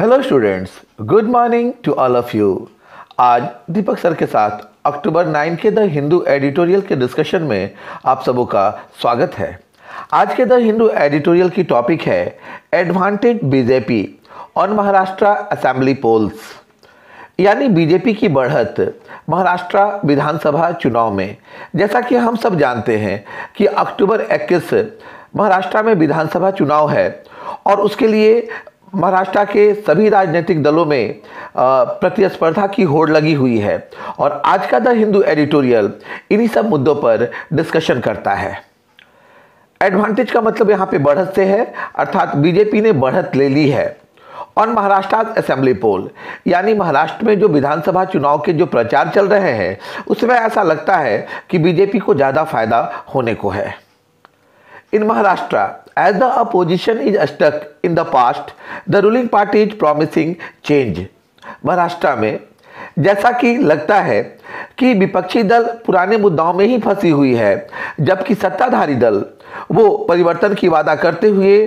Hello students, good morning to all of you. आज Deepak sir के साथ अक्टूबर 9 के द हिंदू एडिटोरियल के डिस्कशन में आप सबों का स्वागत है। आज के द हिंदू एडिटोरियल की टॉपिक है advantage BJP on Maharashtra assembly polls, यानी बीजेपी की बढ़त महाराष्ट्र विधानसभा चुनाव में। जैसा कि हम सब जानते हैं कि अक्टूबर 21 महाराष्ट्र में विधानसभा चुनाव है और उसके लिए महाराष्ट्र के सभी राजनीतिक दलों में प्रतिस्पर्धा की होड़ लगी हुई है और आज का द हिंदू एडिटोरियल इन्हीं सब मुद्दों पर डिस्कशन करता है। एडवांटेज का मतलब यहाँ पे बढ़त से है, अर्थात बीजेपी ने बढ़त ले ली है। और महाराष्ट्र असेंबली पोल, यानी महाराष्ट्र में जो विधानसभा चुनाव के जो प्रचार चल रहे हैं उसमें ऐसा लगता है कि बीजेपी को ज़्यादा फायदा होने को है। In Maharashtra, as the opposition is stuck in the past, the ruling party is promising change. Maharashtra में जैसा कि लगता है कि विपक्षी दल पुराने मुद्दाओं में ही फंसी हुई है, जबकि सत्ताधारी दल वो परिवर्तन की वादा करते हुए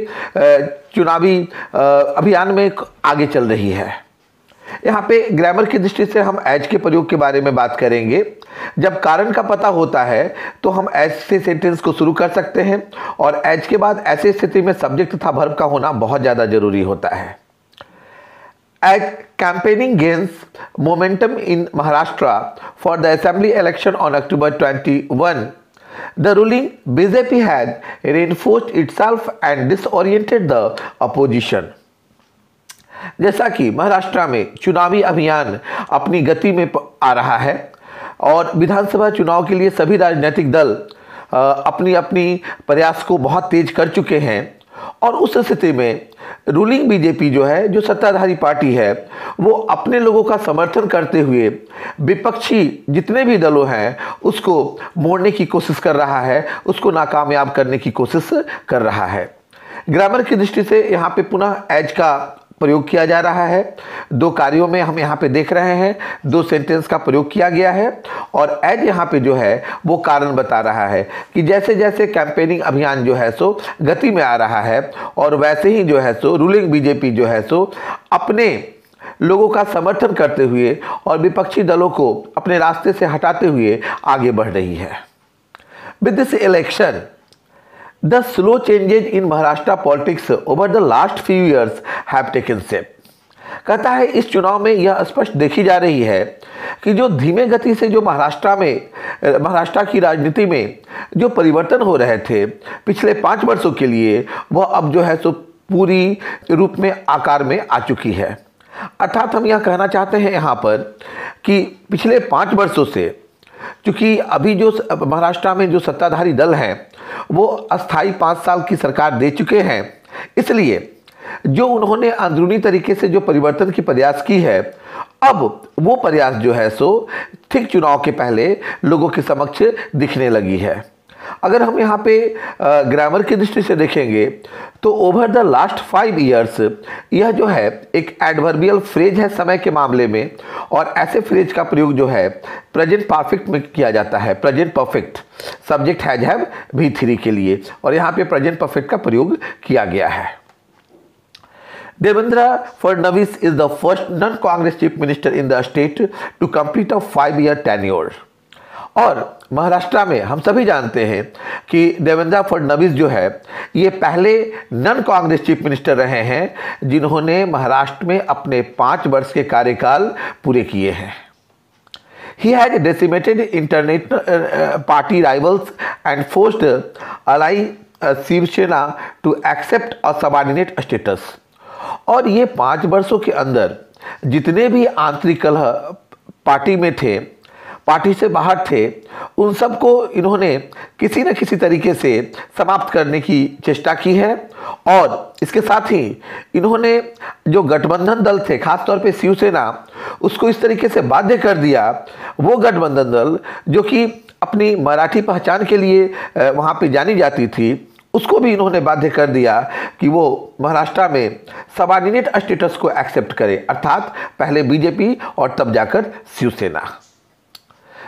चुनावी अभियान में आगे चल रही है। यहाँ पे ग्रामर की दृष्टि से हम एज के प्रयोग के बारे में बात करेंगे। जब कारण का पता होता है तो हम एज से सेंटेंस को शुरू कर सकते हैं और एज के बाद ऐसी स्थिति में सब्जेक्ट तथा वर्ब का होना बहुत ज़्यादा जरूरी होता है। As campaigning gains momentum in Maharashtra for the assembly election on October 21, the ruling BJP had reinforced itself and disoriented the opposition. जैसा कि महाराष्ट्र में चुनावी अभियान अपनी गति में आ रहा है और विधानसभा चुनाव के लिए सभी राजनीतिक दल अपनी अपनी प्रयास को बहुत तेज कर चुके हैं और उस स्थिति में रूलिंग बीजेपी जो है, जो सत्ताधारी पार्टी है, वो अपने लोगों का समर्थन करते हुए विपक्षी जितने भी दलों हैं उसको मोड़ने की कोशिश कर रहा है, उसको नाकामयाब करने की कोशिश कर रहा है। ग्रामर की दृष्टि से यहाँ पे पुनः एज का प्रयोग किया जा रहा है। दो कार्यों में हम यहाँ पे देख रहे हैं, दो सेंटेंस का प्रयोग किया गया है और एज यहाँ पे जो है वो कारण बता रहा है कि जैसे जैसे कैंपेनिंग अभियान जो है सो गति में आ रहा है और वैसे ही जो है सो रूलिंग बीजेपी जो है सो अपने लोगों का समर्थन करते हुए और विपक्षी दलों को अपने रास्ते से हटाते हुए आगे बढ़ रही है। With this election, the slow changes in Maharashtra politics over the last few years have taken shape. कहता है इस चुनाव में यह स्पष्ट देखी जा रही है कि जो धीमे गति से जो महाराष्ट्र की राजनीति में जो परिवर्तन हो रहे थे पिछले 5 वर्षों के लिए, वह अब जो है सो पूरी रूप में आकार में आ चुकी है। अर्थात हम यह कहना चाहते हैं यहाँ पर कि पिछले 5 वर्षों से, क्योंकि अभी जो महाराष्ट्र में जो सत्ताधारी दल हैं वो अस्थाई 5 साल की सरकार दे चुके हैं, इसलिए जो उन्होंने अंदरूनी तरीके से जो परिवर्तन की प्रयास की है, अब वो प्रयास जो है सो ठीक चुनाव के पहले लोगों के समक्ष दिखने लगी है। अगर हम यहाँ पे ग्रामर की दृष्टि से देखेंगे तो ओवर द लास्ट 5 ईयर्स, यह जो है एक एडवर्बियल फ्रेज है समय के मामले में और ऐसे फ्रेज का प्रयोग जो है प्रेजेंट परफेक्ट में किया जाता है। Present perfect subject has have V3 के लिए और यहाँ पे प्रेजेंट परफेक्ट का प्रयोग किया गया है। Devendra Fadnavis is the first non Congress chief minister in the state to complete a 5-year tenure. और महाराष्ट्र में हम सभी जानते हैं कि देवेंद्र फडणवीस जो है ये पहले नॉन कांग्रेस चीफ मिनिस्टर रहे हैं जिन्होंने महाराष्ट्र में अपने 5 वर्ष के कार्यकाल पूरे किए हैं। He had decimated international party rivals and forced ally Shiv Sena to accept a subordinate status। और ये 5 वर्षों के अंदर जितने भी आंतरिक कलह पार्टी में थे, पार्टी से बाहर थे, उन सबको इन्होंने किसी न किसी तरीके से समाप्त करने की चेष्टा की है और इसके साथ ही इन्होंने जो गठबंधन दल थे, खासतौर पे शिवसेना, उसको इस तरीके से बाध्य कर दिया। वो गठबंधन दल जो कि अपनी मराठी पहचान के लिए वहाँ पे जानी जाती थी, उसको भी इन्होंने बाध्य कर दिया कि वो महाराष्ट्र में सबऑर्डिनेट स्टेटस को एक्सेप्ट करे, अर्थात पहले बीजेपी और तब जाकर Shiv Sena.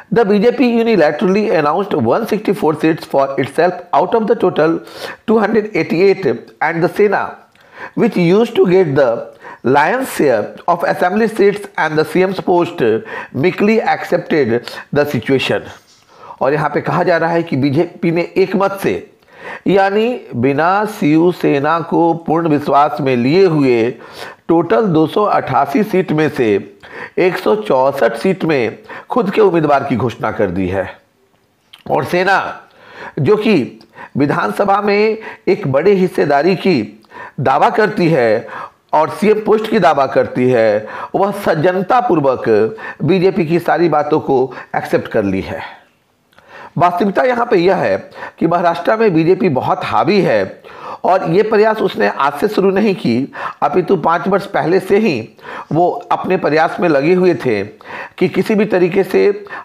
The BJP unilaterally announced 164 seats for itself out of the total 288 and the Sena, which used to get the lion's share of assembly seats and the CM's post meekly accepted the situation। और यहाँ पे कहा जा रहा है कि BJP ने एक मत से, यानी बिना शिवसेना को पूर्ण विश्वास में लिए हुए टोटल 288 सीट में से 164 सीट में खुद के उम्मीदवार की घोषणा कर दी है। और सेना जो कि विधानसभा में एक बड़े हिस्सेदारी की दावा करती है और सीएम पोस्ट की दावा करती है, वह सज्जनतापूर्वक बीजेपी की सारी बातों को एक्सेप्ट कर ली है। वास्तविकता यहाँ पे यह है कि महाराष्ट्र में बीजेपी बहुत हावी है और ये प्रयास उसने आज से शुरू नहीं की, अपितु 5 वर्ष पहले से ही वो अपने प्रयास में लगे हुए थे कि किसी भी तरीके से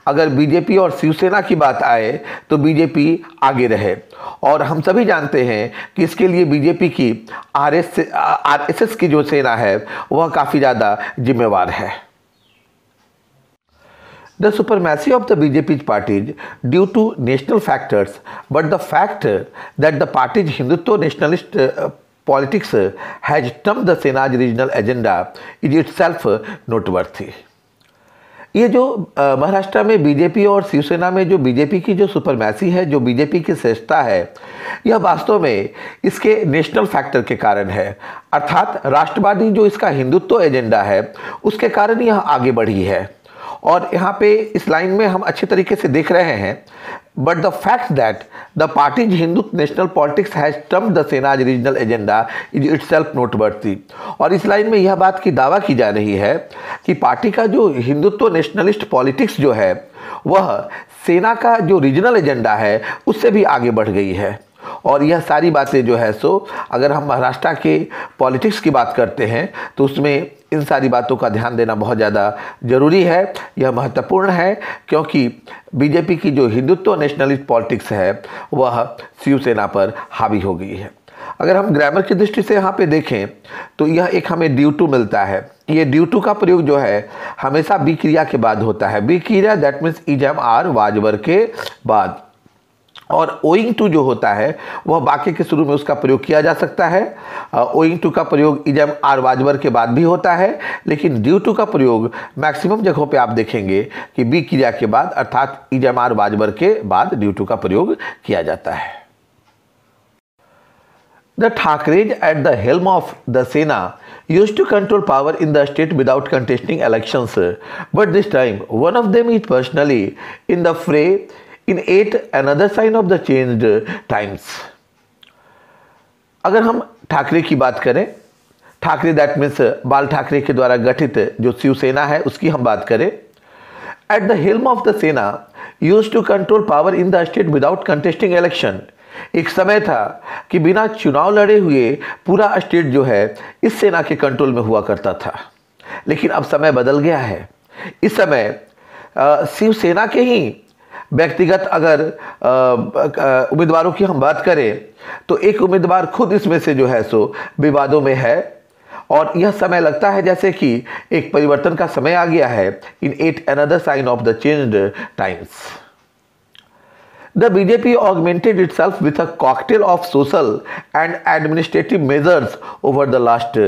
अगर बीजेपी और शिवसेना की बात आए तो बीजेपी आगे रहे। और हम सभी जानते हैं कि इसके लिए बीजेपी की आरएसएस की जो सेना है वह काफ़ी ज़्यादा जिम्मेवार है। The supremacy of the BJP parties due to national factors, but the fact that the party's Hindutva nationalist politics has trumped the Sena's regional agenda is itself noteworthy। ये जो महाराष्ट्र में बीजेपी और शिवसेना में जो बीजेपी की जो सुपरमैसी है, जो बीजेपी की श्रेष्ठता है, यह वास्तव में इसके नेशनल फैक्टर के कारण है, अर्थात राष्ट्रवादी जो इसका हिंदुत्व एजेंडा है उसके कारण यह आगे बढ़ी है। और यहाँ पे इस लाइन में हम अच्छे तरीके से देख रहे हैं, but the fact that the parties Hindu national politics has trumped the Sena's regional agenda is itself noteworthy. और इस लाइन में यह बात की दावा की जा रही है कि पार्टी का जो हिंदुत्व नेशनलिस्ट पॉलिटिक्स जो है वह सेना का जो रीजनल एजेंडा है उससे भी आगे बढ़ गई है। और यह सारी बातें जो है सो अगर हम महाराष्ट्र के पॉलिटिक्स की बात करते हैं तो उसमें इन सारी बातों का ध्यान देना बहुत ज़्यादा ज़रूरी है, यह महत्वपूर्ण है, क्योंकि बीजेपी की जो हिंदुत्व नेशनलिस्ट पॉलिटिक्स है वह शिवसेना पर हावी हो गई है। अगर हम ग्रामर की दृष्टि से यहाँ पे देखें तो यह एक हमें ड्यू टू मिलता है। ये ड्यू टू का प्रयोग जो है हमेशा बी क्रिया के बाद होता है। बी क्रिया दैट मीन्स इजम आर वाजवर के बाद, और ओइंग टू जो होता है वह वाक्य के शुरू में उसका प्रयोग किया जा सकता है। ओइंग टू का प्रयोग इजम आर वाजवर के बाद भी होता है, लेकिन ड्यू टू का प्रयोग मैक्सिमम जगहों पे आप देखेंगे कि बी क्रिया के बाद अर्थात इजम आर वाजवर के बाद ड्यू टू का प्रयोग किया जाता है। The Thackeray's at the helm of the Sena used to control power in the state without contesting elections, but this time one of them is personally in the fray in yet another sign of the changed times। अगर हम ठाकरे की बात करें, Thackeray that means बाल ठाकरे के द्वारा गठित जो शिवसेना है उसकी हम बात करें, at the helm of the Sena used to control power in the state without contesting election. एक समय था कि बिना चुनाव लड़े हुए पूरा स्टेट जो है इस सेना के कंट्रोल में हुआ करता था, लेकिन अब समय बदल गया है। इस समय शिवसेना के ही व्यक्तिगत अगर उम्मीदवारों की हम बात करें तो एक उम्मीदवार खुद इसमें से जो है सो विवादों में है, और यह समय लगता है जैसे कि एक परिवर्तन का समय आ गया है। In yet another sign of the changed times. The BJP augmented itself with a cocktail of social and administrative measures over the last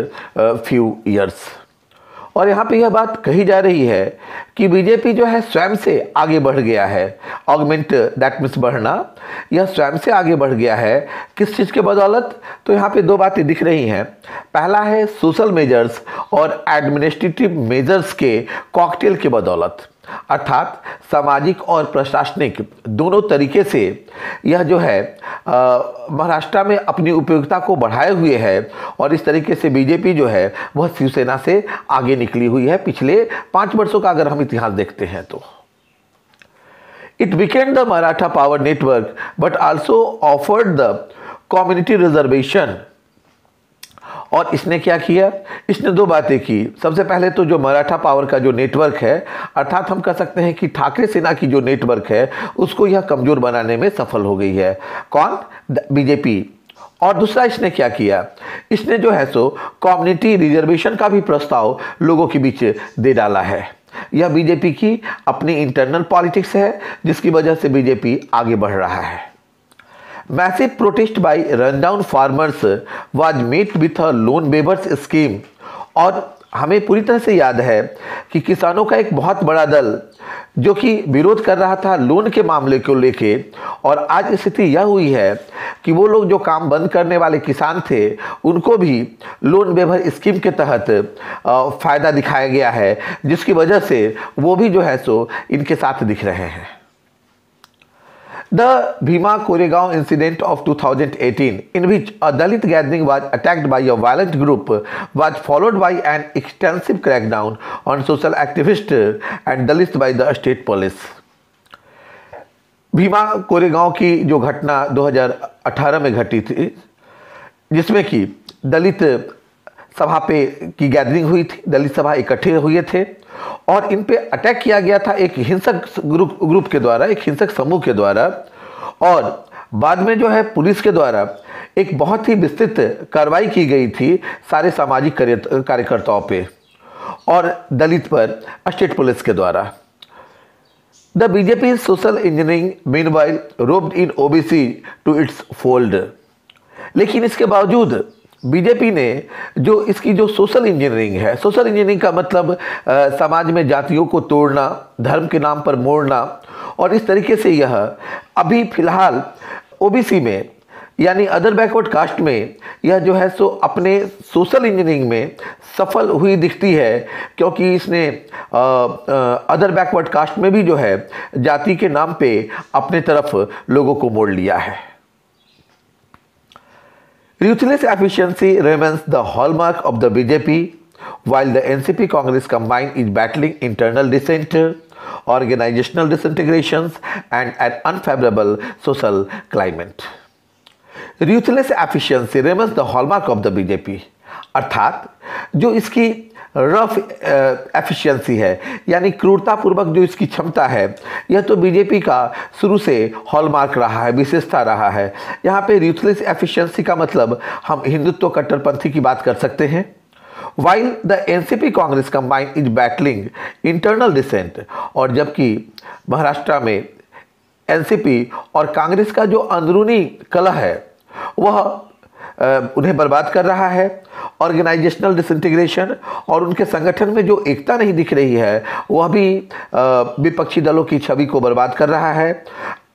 few years। और यहाँ पे यह बात कही जा रही है कि बीजेपी जो है स्वयं से आगे बढ़ गया है। ऑगमेंट दैट मीन्स बढ़ना, यह स्वयं से आगे बढ़ गया है। किस चीज़ के बदौलत? तो यहाँ पे दो बातें दिख रही हैं। पहला है सोशल मेजर्स और एडमिनिस्ट्रेटिव मेजर्स के कॉकटेल के बदौलत, अर्थात सामाजिक और प्रशासनिक दोनों तरीके से यह जो है महाराष्ट्र में अपनी उपयोगिता को बढ़ाए हुए है, और इस तरीके से बीजेपी जो है वह शिवसेना से आगे निकली हुई है। पिछले 5 वर्षों का अगर हम इतिहास देखते हैं तो it weakened the Maratha power network but also offered the community reservation. और इसने क्या किया? इसने दो बातें की। सबसे पहले तो जो मराठा पावर का जो नेटवर्क है, अर्थात हम कह सकते हैं कि ठाकरे सेना की जो नेटवर्क है उसको यह कमज़ोर बनाने में सफल हो गई है। कौन? बीजेपी। और दूसरा इसने क्या किया? इसने जो है सो कम्युनिटी रिजर्वेशन का भी प्रस्ताव लोगों के बीच दे डाला है। यह बीजेपी की अपनी इंटरनल पॉलिटिक्स है जिसकी वजह से बीजेपी आगे बढ़ रहा है। Massive protest by rundown farmers was met with a loan waivers scheme, और हमें पूरी तरह से याद है कि किसानों का एक बहुत बड़ा दल जो कि विरोध कर रहा था लोन के मामले को लेके, और आज स्थिति यह हुई है कि वो लोग जो काम बंद करने वाले किसान थे उनको भी लोन वेवर स्कीम के तहत फ़ायदा दिखाया गया है, जिसकी वजह से वो भी जो है सो इनके साथ दिख रहे हैं। The Bhima Koregaon incident of 2018, in which a Dalit gathering was attacked by a violent group, was followed by an extensive crackdown on social activists and Dalits by the state police. Bhima Koregaon की जो घटना 2018 में घटी थी, जिसमें कि दलित सभा पे की गैदरिंग हुई थी, दलित सभा इकट्ठे हुए थे और इन पे अटैक किया गया था एक हिंसक ग्रुप के द्वारा, एक हिंसक समूह के द्वारा, और बाद में जो है पुलिस के द्वारा एक बहुत ही विस्तृत कार्रवाई की गई थी सारे सामाजिक कार्यकर्ताओं पे और दलित पर स्टेट पुलिस के द्वारा। The BJP social engineering meanwhile robed in OBC to it's fold. लेकिन इसके बावजूद बीजेपी ने जो इसकी जो सोशल इंजीनियरिंग है, सोशल इंजीनियरिंग का मतलब समाज में जातियों को तोड़ना, धर्म के नाम पर मोड़ना, और इस तरीके से यह अभी फिलहाल ओबीसी में यानी अदर बैकवर्ड कास्ट में यह जो है सो अपने सोशल इंजीनियरिंग में सफल हुई दिखती है, क्योंकि इसने अदर बैकवर्ड कास्ट में भी जो है जाति के नाम पे अपने तरफ लोगों को मोड़ लिया है। Ruthless efficiency remains the hallmark of the BJP, while the NCP Congress combined is battling internal dissent, organizational disintegrations, and an unfavorable social climate. Ruthless efficiency remains the hallmark of the BJP, अर्थात जो इसकी rough efficiency है यानी क्रूरतापूर्वक जो इसकी क्षमता है, यह तो बीजेपी का शुरू से हॉलमार्क रहा है, विशेषता रहा है। यहाँ पे रूथलेस एफिशिएंसी का मतलब हम हिंदुत्व कट्टरपंथी की बात कर सकते हैं। While the NCP Congress combined is battling internal dissent, और जबकि महाराष्ट्र में एनसीपी और कांग्रेस का जो अंदरूनी कलह है वह उन्हें बर्बाद कर रहा है, ऑर्गेनाइजेशनल डिसइंटीग्रेशन और उनके संगठन में जो एकता नहीं दिख रही है वह भी विपक्षी दलों की छवि को बर्बाद कर रहा है,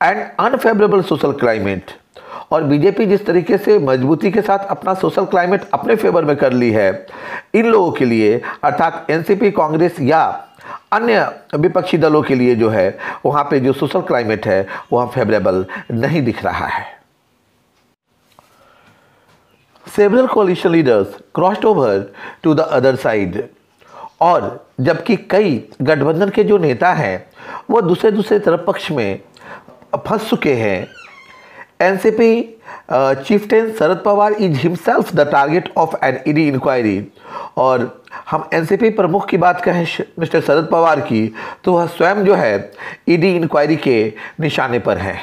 एंड अनफेवरेबल सोशल क्लाइमेट। और बीजेपी जिस तरीके से मजबूती के साथ अपना सोशल क्लाइमेट अपने फेवर में कर ली है, इन लोगों के लिए अर्थात एनसीपी, कांग्रेस या अन्य विपक्षी दलों के लिए जो है वहाँ पे जो सोशल क्लाइमेट है वह फेवरेबल नहीं दिख रहा है। Several coalition leaders crossed over to the other side, और जबकि कई गठबंधन के जो नेता हैं वो दूसरे तरफ पक्ष में फंस चुके हैं। NCP chieftain Sharad Pawar is himself the target of an ED inquiry, और हम एनसीपी प्रमुख की बात कहें मिस्टर शरद पवार की तो वह स्वयं जो है ईडी इंक्वायरी के निशाने पर हैं।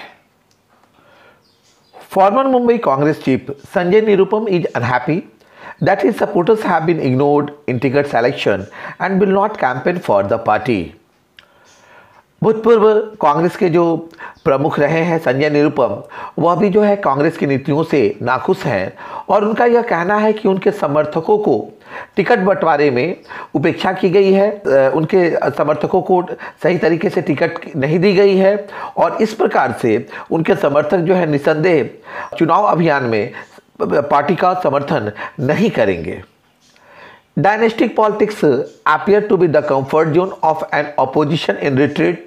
Former Mumbai Congress chief Sanjay Nirupam is unhappy that his supporters have been ignored in ticket selection and will not campaign for the party. भूतपूर्व कांग्रेस के जो प्रमुख रहे हैं संजय निरुपम, वह भी जो है कांग्रेस की नीतियों से नाखुश हैं और उनका यह कहना है कि उनके समर्थकों को टिकट बंटवारे में उपेक्षा की गई है, उनके समर्थकों को सही तरीके से टिकट नहीं दी गई है और इस प्रकार से उनके समर्थक जो है निसंदेह चुनाव अभियान में पार्टी का समर्थन नहीं करेंगे। Dynastic politics appear to be the comfort zone of an opposition in retreat,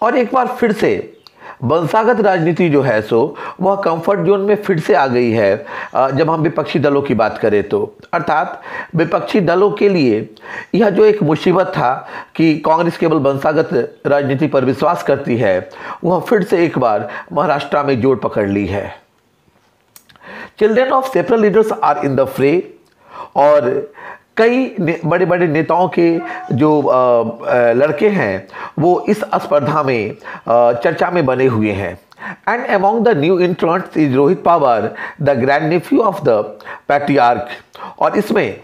और एक बार फिर से वंशागत राजनीति जो है सो वह कंफर्ट जोन में फिर से आ गई है जब हम विपक्षी दलों की बात करें तो, अर्थात विपक्षी दलों के लिए यह जो एक मुसीबत था कि कांग्रेस केवल वंशागत राजनीति पर विश्वास करती है, वह फिर से एक बार महाराष्ट्र में जोर पकड़ ली है। Children of several leaders are in the fray, और कई बड़े बड़े नेताओं के जो लड़के हैं वो इस स्पर्धा में चर्चा में बने हुए हैं। And among the new entrants is Rohit Pawar, the grand Neiphiu of the patriarch, और इसमें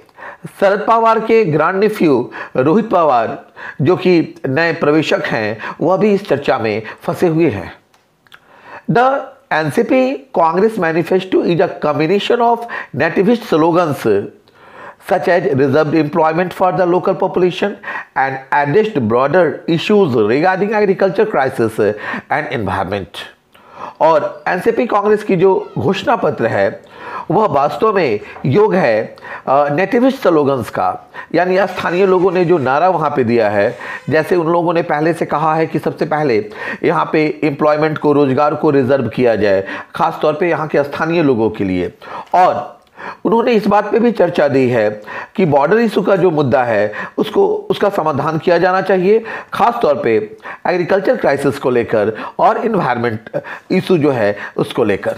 शरद पवार के ग्रैंड नेफ्यू रोहित पवार जो कि नए प्रवेशक हैं वह भी इस चर्चा में फंसे हुए हैं। The NCP Congress manifesto is a combination of nativist slogans such as reserved employment for the local population and addressed broader issues regarding agriculture crisis and environment. और एनसीपी कांग्रेस की जो घोषणा पत्र है वह वास्तव में योग है नेटिविस्ट स्लोगन्स का, यानी स्थानीय लोगों ने जो नारा वहाँ पे दिया है, जैसे उन लोगों ने पहले से कहा है कि सबसे पहले यहाँ पे एम्प्लॉयमेंट को, रोजगार को रिजर्व किया जाए, खास तौर पे यहाँ के स्थानीय लोगों के लिए। और उन्होंने इस बात पे भी चर्चा दी है कि बॉर्डर इशू का जो मुद्दा है उसका समाधान किया जाना चाहिए, खास तौर पे एग्रीकल्चर क्राइसिस को लेकर और इन्वायरमेंट इशू जो है उसको लेकर।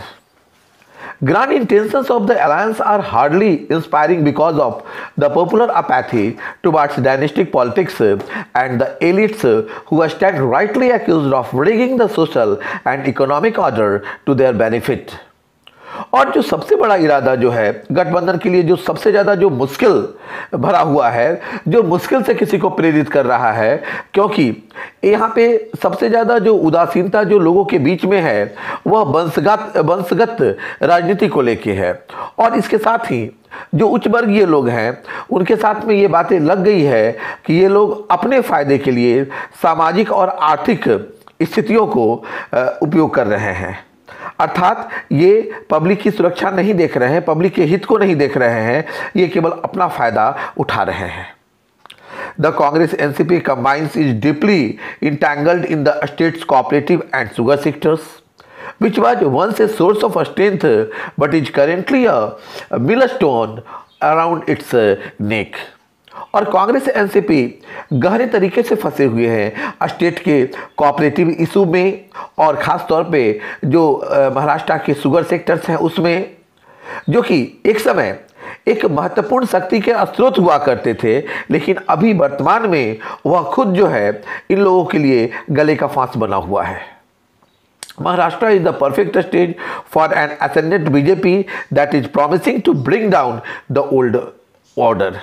Grand intentions of the alliance are hardly inspiring because of the popular apathy towards dynastic politics and the elites who stand rightly accused of rigging the social and economic order to their benefit. और जो सबसे बड़ा इरादा जो है गठबंधन के लिए, जो सबसे ज़्यादा जो मुश्किल भरा हुआ है, जो मुश्किल से किसी को प्रेरित कर रहा है, क्योंकि यहाँ पे सबसे ज़्यादा जो उदासीनता जो लोगों के बीच में है वह वंशगत राजनीति को लेके है। और इसके साथ ही जो उच्च वर्गीय लोग हैं उनके साथ में ये बातें लग गई है कि ये लोग अपने फ़ायदे के लिए सामाजिक और आर्थिक स्थितियों को उपयोग कर रहे हैं। अर्थात ये पब्लिक की सुरक्षा नहीं देख रहे हैं, पब्लिक के हित को नहीं देख रहे हैं, ये केवल अपना फायदा उठा रहे हैं। The Congress NCP combines is deeply entangled in the state's cooperative and sugar sectors, which was once a source of strength but is currently a millstone around its neck. और कांग्रेस एनसीपी गहरे तरीके से फंसे हुए हैं स्टेट के cooperative issue में, और ख़ास तौर पे जो महाराष्ट्र के शुगर सेक्टर्स हैं उसमें, जो कि एक समय एक महत्वपूर्ण शक्ति के स्रोत हुआ करते थे, लेकिन अभी वर्तमान में वह खुद जो है इन लोगों के लिए गले का फांस बना हुआ है। Maharashtra is the perfect stage for an ascendant BJP that is promising to bring down the old order.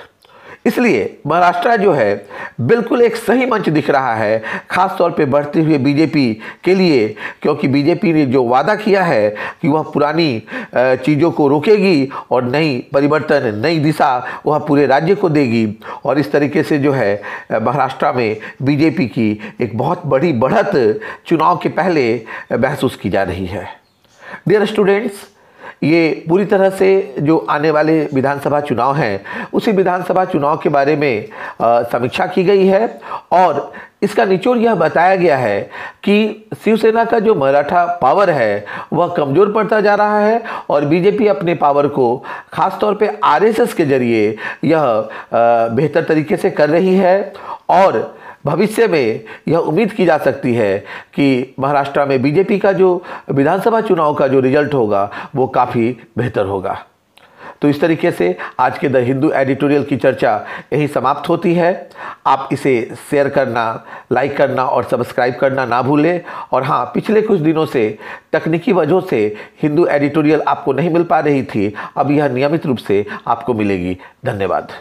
इसलिए महाराष्ट्र जो है बिल्कुल एक सही मंच दिख रहा है, खास तौर पे बढ़ते हुए बीजेपी के लिए, क्योंकि बीजेपी ने जो वादा किया है कि वह पुरानी चीज़ों को रोकेगी और नई परिवर्तन, नई दिशा वह पूरे राज्य को देगी। और इस तरीके से जो है महाराष्ट्र में बीजेपी की एक बहुत बड़ी बढ़त चुनाव के पहले महसूस की जा रही है। डियर स्टूडेंट्स, ये पूरी तरह से जो आने वाले विधानसभा चुनाव हैं उसी विधानसभा चुनाव के बारे में समीक्षा की गई है, और इसका निचोड़ यह बताया गया है कि शिवसेना का जो मराठा पावर है वह कमज़ोर पड़ता जा रहा है, और बीजेपी अपने पावर को खास तौर पे आरएसएस के जरिए यह बेहतर तरीके से कर रही है। और भविष्य में यह उम्मीद की जा सकती है कि महाराष्ट्र में बीजेपी का जो विधानसभा चुनाव का जो रिजल्ट होगा वो काफ़ी बेहतर होगा। तो इस तरीके से आज के द हिंदू एडिटोरियल की चर्चा यही समाप्त होती है। आप इसे शेयर करना, लाइक करना और सब्सक्राइब करना ना भूलें। और हाँ, पिछले कुछ दिनों से तकनीकी वजहों से हिंदू एडिटोरियल आपको नहीं मिल पा रही थी, अब यह नियमित रूप से आपको मिलेगी। धन्यवाद।